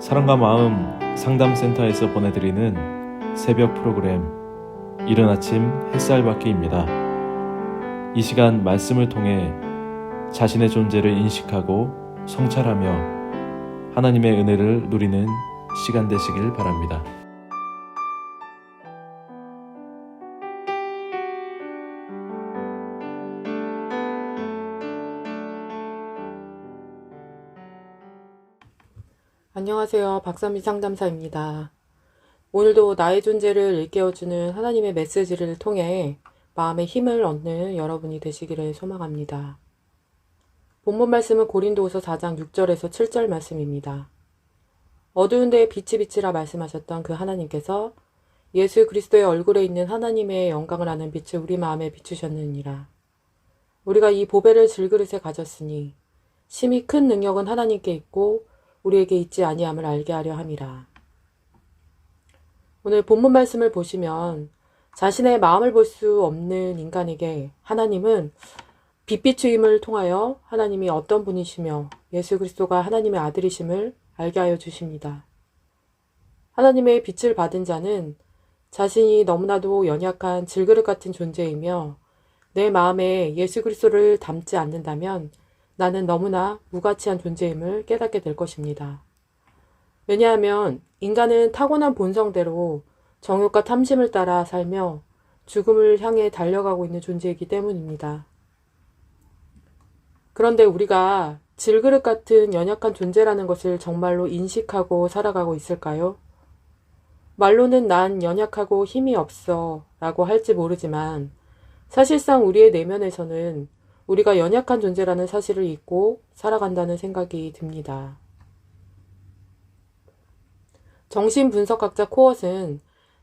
사랑과 마음 상담센터에서 보내드리는 새벽 프로그램 이른 아침 햇살받기입니다. 이 시간 말씀을 통해 자신의 존재를 인식하고 성찰하며 하나님의 은혜를 누리는 시간 되시길 바랍니다. 안녕하세요. 박선미 상담사입니다. 오늘도 나의 존재를 일깨워주는 하나님의 메시지를 통해 마음의 힘을 얻는 여러분이 되시기를 소망합니다. 본문 말씀은 고린도후서 4장 6절에서 7절 말씀입니다. 어두운 데에 빛이 비치라 말씀하셨던 그 하나님께서 예수 그리스도의 얼굴에 있는 하나님의 영광을 아는 빛을 우리 마음에 비추셨느니라. 우리가 이 보배를 질그릇에 가졌으니 심히 큰 능력은 하나님께 있고 우리에게 있지 아니함을 알게 하려 함이라. 오늘 본문 말씀을 보시면 자신의 마음을 볼 수 없는 인간에게 하나님은 빛비추임을 통하여 하나님이 어떤 분이시며 예수 그리스도가 하나님의 아들이심을 알게 하여 주십니다. 하나님의 빛을 받은 자는 자신이 너무나도 연약한 질그릇 같은 존재이며 내 마음에 예수 그리스도를 담지 않는다면 나는 너무나 무가치한 존재임을 깨닫게 될 것입니다. 왜냐하면 인간은 타고난 본성대로 정욕과 탐심을 따라 살며 죽음을 향해 달려가고 있는 존재이기 때문입니다. 그런데 우리가 질그릇 같은 연약한 존재라는 것을 정말로 인식하고 살아가고 있을까요? 말로는 난 연약하고 힘이 없어 라고 할지 모르지만 사실상 우리의 내면에서는 우리가 연약한 존재라는 사실을 잊고 살아간다는 생각이 듭니다. 정신분석학자 코엇은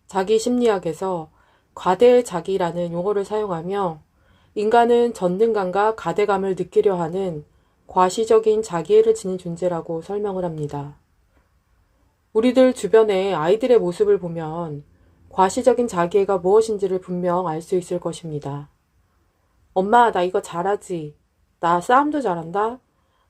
자기 심리학에서 과대자기라는 용어를 사용하며 인간은 전능감과 가대감을 느끼려 하는 과시적인 자기애를 지닌 존재라고 설명을 합니다. 우리들 주변의 아이들의 모습을 보면 과시적인 자기애가 무엇인지를 분명 알 수 있을 것입니다. 엄마, 나 이거 잘하지? 나 싸움도 잘한다?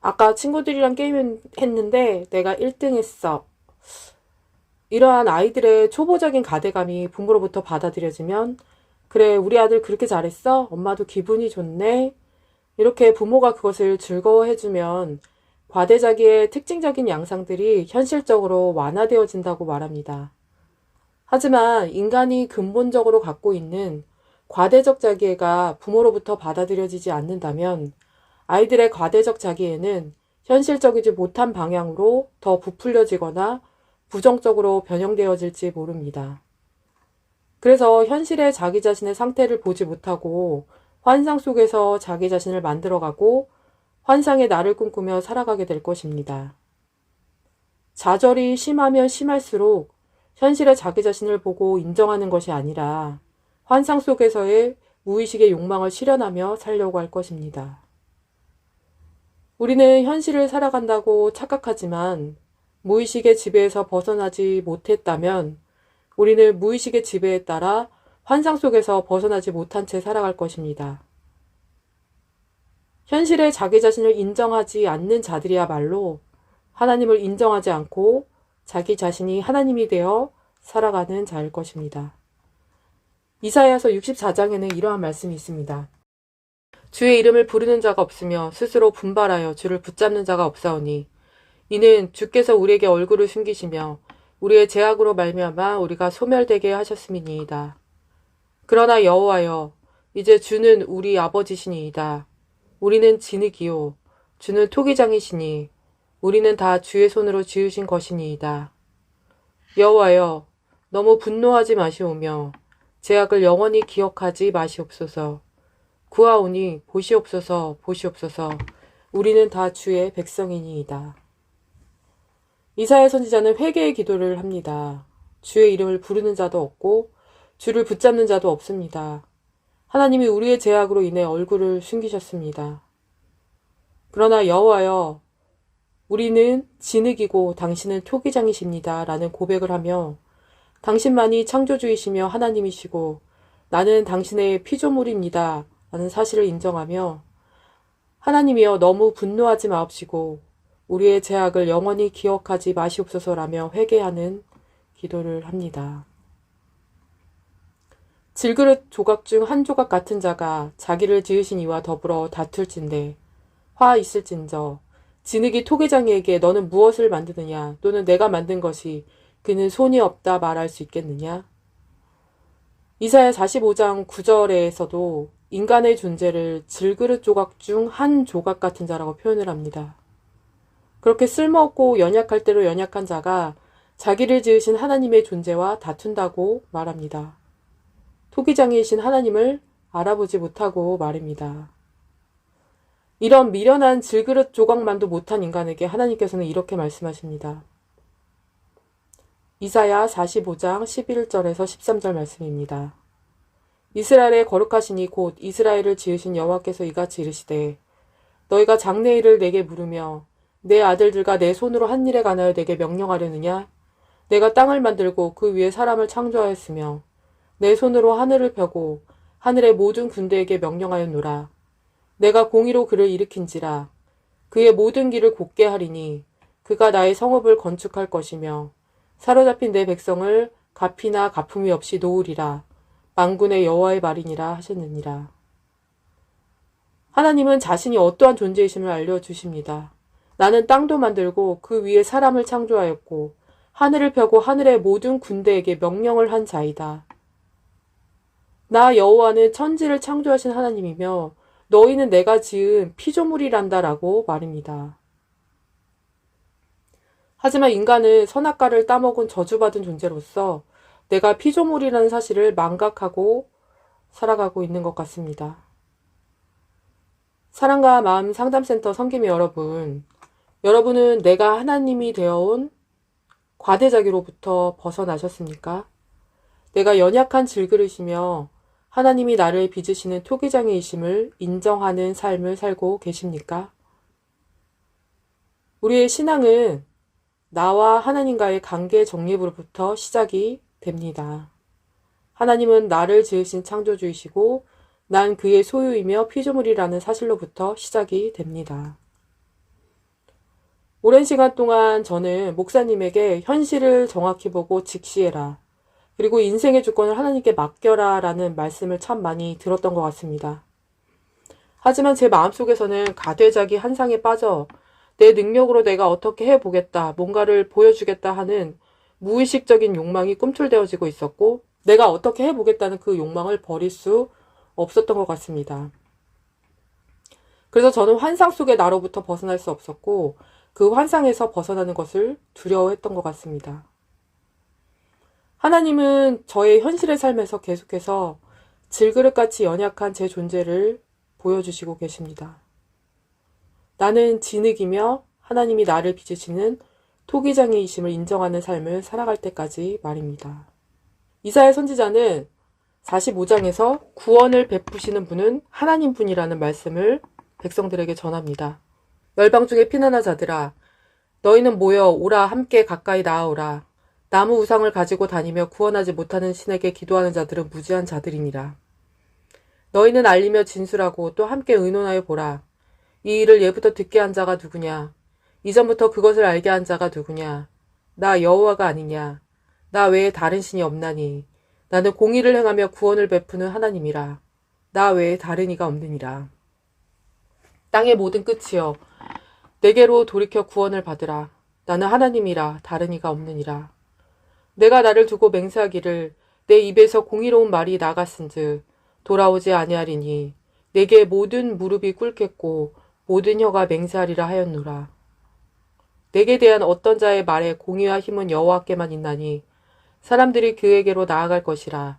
아까 친구들이랑 게임 했는데 내가 1등 했어. 이러한 아이들의 초보적인 가대감이 부모로부터 받아들여지면 그래, 우리 아들 그렇게 잘했어? 엄마도 기분이 좋네? 이렇게 부모가 그것을 즐거워해주면 과대자기의 특징적인 양상들이 현실적으로 완화되어진다고 말합니다. 하지만 인간이 근본적으로 갖고 있는 과대적 자기애가 부모로부터 받아들여지지 않는다면 아이들의 과대적 자기애는 현실적이지 못한 방향으로 더 부풀려지거나 부정적으로 변형되어질지 모릅니다. 그래서 현실의 자기 자신의 상태를 보지 못하고 환상 속에서 자기 자신을 만들어가고 환상의 나를 꿈꾸며 살아가게 될 것입니다. 좌절이 심하면 심할수록 현실의 자기 자신을 보고 인정하는 것이 아니라 환상 속에서의 무의식의 욕망을 실현하며 살려고 할 것입니다. 우리는 현실을 살아간다고 착각하지만 무의식의 지배에서 벗어나지 못했다면 우리는 무의식의 지배에 따라 환상 속에서 벗어나지 못한 채 살아갈 것입니다. 현실의 자기 자신을 인정하지 않는 자들이야말로 하나님을 인정하지 않고 자기 자신이 하나님이 되어 살아가는 자일 것입니다. 이사야서 64장에는 이러한 말씀이 있습니다. 주의 이름을 부르는 자가 없으며 스스로 분발하여 주를 붙잡는 자가 없사오니 이는 주께서 우리에게 얼굴을 숨기시며 우리의 죄악으로 말미암아 우리가 소멸되게 하셨음이니이다. 그러나 여호와여, 이제 주는 우리 아버지시니이다. 우리는 진흙이요 주는 토기장이시니 우리는 다 주의 손으로 지으신 것이니이다. 여호와여, 너무 분노하지 마시오며 죄악을 영원히 기억하지 마시옵소서. 구하오니 보시옵소서 보시옵소서. 우리는 다 주의 백성이니이다. 이사야 선지자는 회개의 기도를 합니다. 주의 이름을 부르는 자도 없고 주를 붙잡는 자도 없습니다. 하나님이 우리의 죄악으로 인해 얼굴을 숨기셨습니다. 그러나 여호와여, 우리는 진흙이고 당신은 토기장이십니다. 라는 고백을 하며 당신만이 창조주이시며 하나님이시고 나는 당신의 피조물입니다. 라는 사실을 인정하며 하나님이여 너무 분노하지 마옵시고 우리의 죄악을 영원히 기억하지 마시옵소서라며 회개하는 기도를 합니다. 질그릇 조각 중 한 조각 같은 자가 자기를 지으신 이와 더불어 다툴진대 화 있을진저 진흙이 토기장이에게 너는 무엇을 만드느냐 또는 내가 만든 것이 그는 손이 없다 말할 수 있겠느냐. 이사야 45장 9절에서도 인간의 존재를 질그릇 조각 중 한 조각 같은 자라고 표현을 합니다. 그렇게 쓸모없고 연약할 대로 연약한 자가 자기를 지으신 하나님의 존재와 다툰다고 말합니다. 토기장이신 하나님을 알아보지 못하고 말입니다. 이런 미련한 질그릇 조각만도 못한 인간에게 하나님께서는 이렇게 말씀하십니다. 이사야 45장 11절에서 13절 말씀입니다. 이스라엘의 거룩하시니 곧 이스라엘을 지으신 여호와께서 이같이 이르시되 너희가 장래일을 내게 물으며 내 아들들과 내 손으로 한 일에 관하여 내게 명령하려느냐. 내가 땅을 만들고 그 위에 사람을 창조하였으며 내 손으로 하늘을 펴고 하늘의 모든 군대에게 명령하였노라. 내가 공의로 그를 일으킨지라. 그의 모든 길을 곧게 하리니 그가 나의 성읍을 건축할 것이며 사로잡힌 내 백성을 값이나 가품이 없이 놓으리라. 만군의 여호와의 말이니라 하셨느니라. 하나님은 자신이 어떠한 존재이심을 알려주십니다. 나는 땅도 만들고 그 위에 사람을 창조하였고 하늘을 펴고 하늘의 모든 군대에게 명령을 한 자이다. 나 여호와는 천지를 창조하신 하나님이며 너희는 내가 지은 피조물이란다라고 말입니다. 하지만 인간은 선악과를 따먹은 저주받은 존재로서 내가 피조물이라는 사실을 망각하고 살아가고 있는 것 같습니다. 사랑과 마음 상담센터 섬김이 여러분은 내가 하나님이 되어온 과대자기로부터 벗어나셨습니까? 내가 연약한 질그릇이며 하나님이 나를 빚으시는 토기장이이심을 인정하는 삶을 살고 계십니까? 우리의 신앙은 나와 하나님과의 관계 정립으로부터 시작이 됩니다. 하나님은 나를 지으신 창조주이시고 난 그의 소유이며 피조물이라는 사실로부터 시작이 됩니다. 오랜 시간 동안 저는 목사님에게 현실을 정확히 보고 직시해라. 그리고 인생의 주권을 하나님께 맡겨라 라는 말씀을 참 많이 들었던 것 같습니다. 하지만 제 마음속에서는 가되자기 한상에 빠져 내 능력으로 내가 어떻게 해보겠다, 뭔가를 보여주겠다 하는 무의식적인 욕망이 꿈틀대어지고 있었고 내가 어떻게 해보겠다는 그 욕망을 버릴 수 없었던 것 같습니다. 그래서 저는 환상 속의 나로부터 벗어날 수 없었고 그 환상에서 벗어나는 것을 두려워했던 것 같습니다. 하나님은 저의 현실의 삶에서 계속해서 질그릇같이 연약한 제 존재를 보여주시고 계십니다. 나는 진흙이며 하나님이 나를 빚으시는 토기장이이심을 인정하는 삶을 살아갈 때까지 말입니다. 이사야 선지자는 45장에서 구원을 베푸시는 분은 하나님뿐이라는 말씀을 백성들에게 전합니다. 열방 중에 피난한 자들아 너희는 모여 오라 함께 가까이 나아오라. 나무 우상을 가지고 다니며 구원하지 못하는 신에게 기도하는 자들은 무지한 자들이니라. 너희는 알리며 진술하고 또 함께 의논하여 보라. 이 일을 예부터 듣게 한 자가 누구냐? 이전부터 그것을 알게 한 자가 누구냐? 나 여호와가 아니냐? 나 외에 다른 신이 없나니? 나는 공의를 행하며 구원을 베푸는 하나님이라. 나 외에 다른 이가 없느니라. 땅의 모든 끝이여 내게로 돌이켜 구원을 받으라. 나는 하나님이라 다른 이가 없느니라. 내가 나를 두고 맹세하기를 내 입에서 공의로운 말이 나갔은즉 돌아오지 아니하리니 내게 모든 무릎이 꿇겠고 모든 혀가 맹세하리라 하였노라. 내게 대한 어떤 자의 말에 공의와 힘은 여호와께만 있나니 사람들이 그에게로 나아갈 것이라.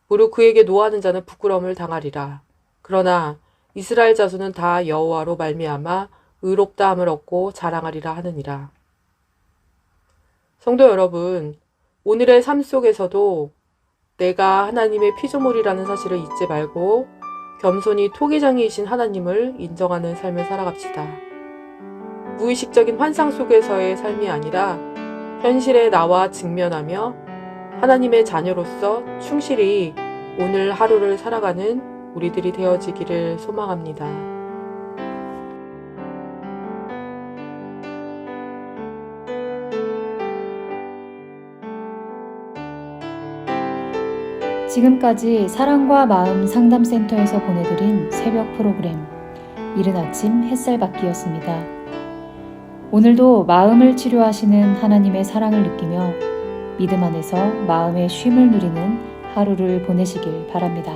무릇 그에게 노하는 자는 부끄러움을 당하리라. 그러나 이스라엘 자손은 다 여호와로 말미암아 의롭다함을 얻고 자랑하리라 하느니라. 성도 여러분, 오늘의 삶 속에서도 내가 하나님의 피조물이라는 사실을 잊지 말고 겸손히 토기장이이신 하나님을 인정하는 삶을 살아갑시다. 무의식적인 환상 속에서의 삶이 아니라 현실의 나와 직면하며 하나님의 자녀로서 충실히 오늘 하루를 살아가는 우리들이 되어지기를 소망합니다. 지금까지 사랑과 마음 상담센터에서 보내드린 새벽 프로그램 이른 아침 햇살받기였습니다. 오늘도 마음을 치료하시는 하나님의 사랑을 느끼며 믿음 안에서 마음의 쉼을 누리는 하루를 보내시길 바랍니다.